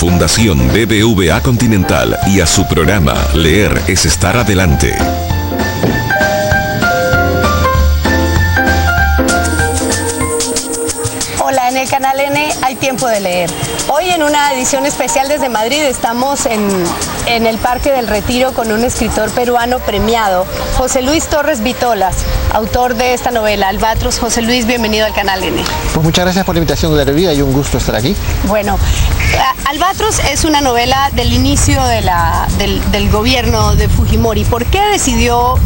Fundación BBVA Continental y a su programa Leer es estar adelante. Hola, en el Canal N hay tiempo de leer. Hoy en una edición especial desde Madrid estamos en el Parque del Retiro con un escritor peruano premiado, José Luis Torres Vitolas, autor de esta novela, Albatros. José Luis, bienvenido al Canal N. Pues muchas gracias por la invitación, Glarevía, y un gusto estar aquí. Bueno, Albatros es una novela del inicio del gobierno de Fujimori. ¿Por qué decidió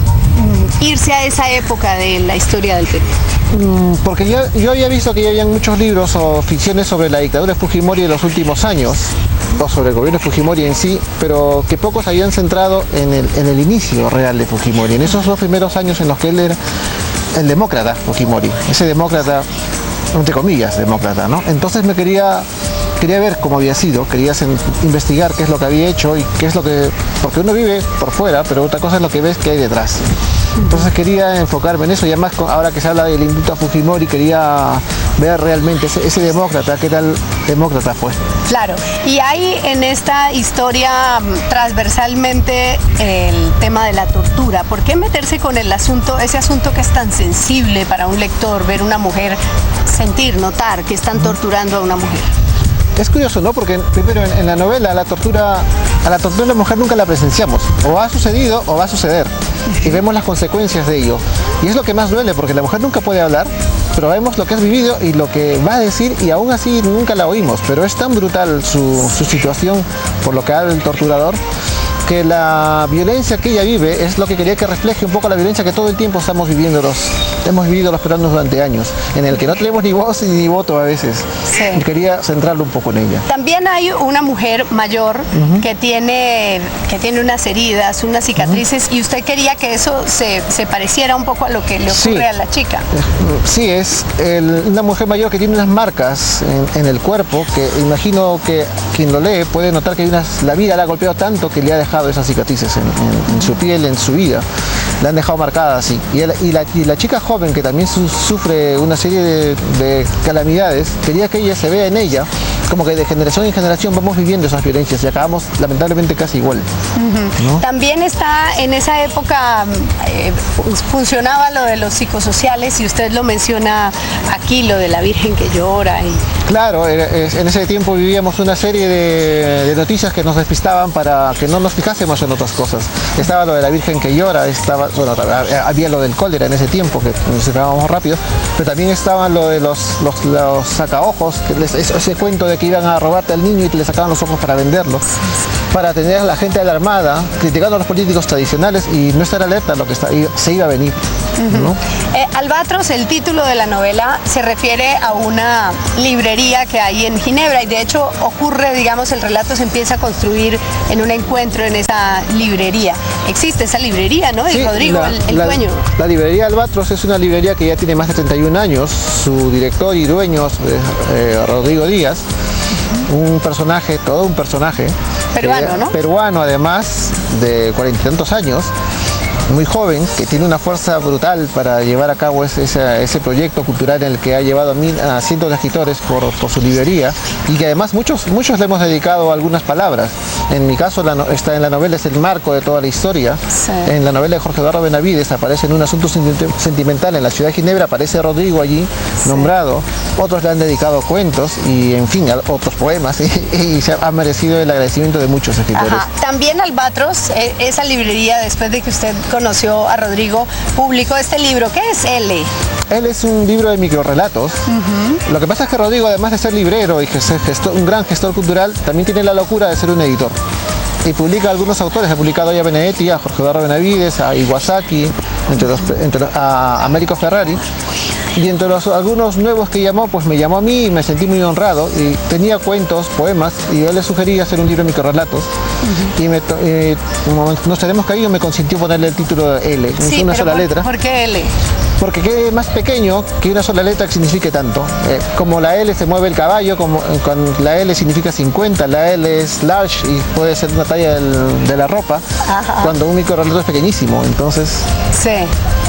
irse a esa época de la historia del Perú? Porque yo había visto que ya habían muchos libros o ficciones sobre la dictadura de Fujimori de los últimos años, o sobre el gobierno de Fujimori en sí, pero que pocos habían centrado en el inicio real de Fujimori, en esos 2 primeros años en los que él era el demócrata Fujimori, ese demócrata, entre comillas, demócrata, ¿no? Entonces quería ver cómo había sido, quería investigar qué es lo que había hecho y qué es lo que... Porque uno vive por fuera, pero otra cosa es lo que ves que hay detrás. Entonces quería enfocarme en eso, y además ahora que se habla del indulto a Fujimori, quería ver realmente ese demócrata, que era el demócrata pues. Claro, y hay en esta historia transversalmente el tema de la tortura. ¿Por qué meterse con ese asunto que es tan sensible para un lector, ver una mujer, notar que están torturando a una mujer? Es curioso, ¿no? Porque primero en la novela a la tortura de la mujer nunca la presenciamos. O ha sucedido o va a suceder. Y vemos las consecuencias de ello. Y es lo que más duele, porque la mujer nunca puede hablar, pero vemos lo que has vivido y lo que va a decir, y aún así nunca la oímos. Pero es tan brutal su situación, por lo que habla el torturador, que la violencia que ella vive es lo que quería que refleje un poco la violencia que todo el tiempo hemos vivido los peruanos durante años, en el que no tenemos ni voz ni voto a veces. Sí. Y quería centrarlo un poco en ella. También hay una mujer mayor que tiene unas heridas, unas cicatrices, y usted quería que eso se pareciera un poco a lo que le ocurre a la chica. Sí, es una mujer mayor que tiene unas marcas en el cuerpo, que imagino que quien lo lee puede notar que la vida la ha golpeado tanto que le ha dejado esas cicatrices en su piel, en su vida. La han dejado marcada así. Y la chica joven, que también sufre una serie de calamidades, quería que ella se vea en ella, como que de generación en generación vamos viviendo esas violencias y acabamos lamentablemente casi igual. ¿No? También está en esa época, funcionaba lo de los psicosociales, y usted lo menciona aquí, lo de la Virgen que llora. Claro, en ese tiempo vivíamos una serie de noticias que nos despistaban para que no nos fijásemos en otras cosas. Estaba lo de la Virgen que llora, había lo del cólera en ese tiempo, que mencionábamos rápido, pero también estaba lo de los sacaojos, ese cuento de que iban a robarte al niño y te le sacaban los ojos para venderlo, para tener a la gente alarmada, criticando a los políticos tradicionales y no estar alerta a lo que se iba a venir. ¿No? Albatros, el título de la novela, se refiere a una librería que hay en Ginebra, y de hecho ocurre, digamos, el relato se empieza a construir en un encuentro en esa librería. Existe esa librería, ¿no? Y sí, Rodrigo, el dueño. La librería Albatros es una librería que ya tiene más de 31 años. Su director y dueño es Rodrigo Díaz, todo un personaje. Peruano, ¿no? Peruano, además, de 40 y tantos años, muy joven, que tiene una fuerza brutal para llevar a cabo ese proyecto cultural en el que ha llevado a cientos de escritores por su librería, y que además muchos le hemos dedicado algunas palabras. En mi caso, está en la novela, es el marco de toda la historia. Sí. En la novela de Jorge Eduardo Benavides aparece en un asunto sentimental en la ciudad de Ginebra, aparece Rodrigo allí, nombrado. Otros le han dedicado cuentos y, en fin, otros poemas, y se ha merecido el agradecimiento de muchos escritores. Ajá. También Albatros, esa librería, después de que usted conoció a Rodrigo, publicó este libro. ¿Qué es L? Él es un libro de microrrelatos. Lo que pasa es que Rodrigo, además de ser librero y un gran gestor cultural, también tiene la locura de ser un editor. Y publica a algunos autores, ha publicado a Benedetti, a Jorge Eduardo Benavides, a Iwasaki, a Américo Ferrari. Y entre algunos nuevos que llamó, pues me llamó a mí y me sentí muy honrado. Y tenía cuentos, poemas, y yo le sugerí hacer un libro de microrrelatos. Y como nos tenemos caído, me consintió ponerle el título de L, sí, una sola letra. ¿Por qué L? Porque quede más pequeño que una sola letra que signifique tanto. Como la L se mueve el caballo, con la L significa 50, la L es large y puede ser una talla de la ropa. Ajá. Cuando un microrrelato es pequeñísimo, entonces... Sí.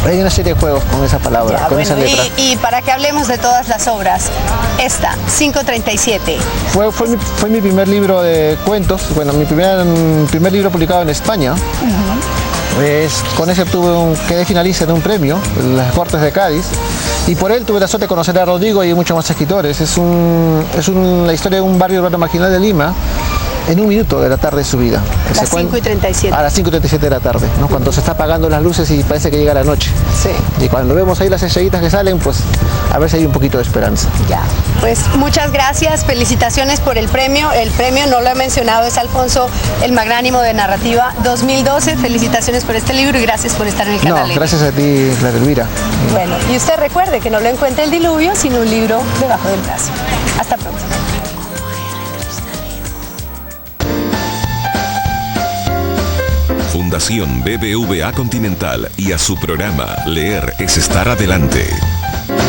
Hay una serie de juegos con esa palabra, Ya, con esa bueno, letra. y para que hablemos de todas las obras, esta, 537. Fue mi primer libro de cuentos, bueno, mi primer libro publicado en España. Con ese quedé finalista en un premio, en las Cortes de Cádiz, y por él tuve la suerte de conocer a Rodrigo y muchos más escritores. Es la historia de un barrio urbano marginal de Lima, en un minuto de la tarde de su vida. A las 5:37. A las 5:37 de la tarde, ¿no? Cuando se está apagando las luces y parece que llega la noche. Sí. Y cuando vemos ahí las estrellitas que salen, pues a ver si hay un poquito de esperanza. Ya, pues muchas gracias, felicitaciones por el premio. El premio, no lo he mencionado, es Alfonso el Magnánimo de Narrativa 2012. Felicitaciones por este libro y gracias por estar en el canal. No, gracias a ti, Clara Elvira. Bueno, y usted recuerde que no lo encuentra el diluvio, sino un libro debajo del brazo. Hasta pronto. Fundación BBVA Continental y a su programa Leer es estar adelante.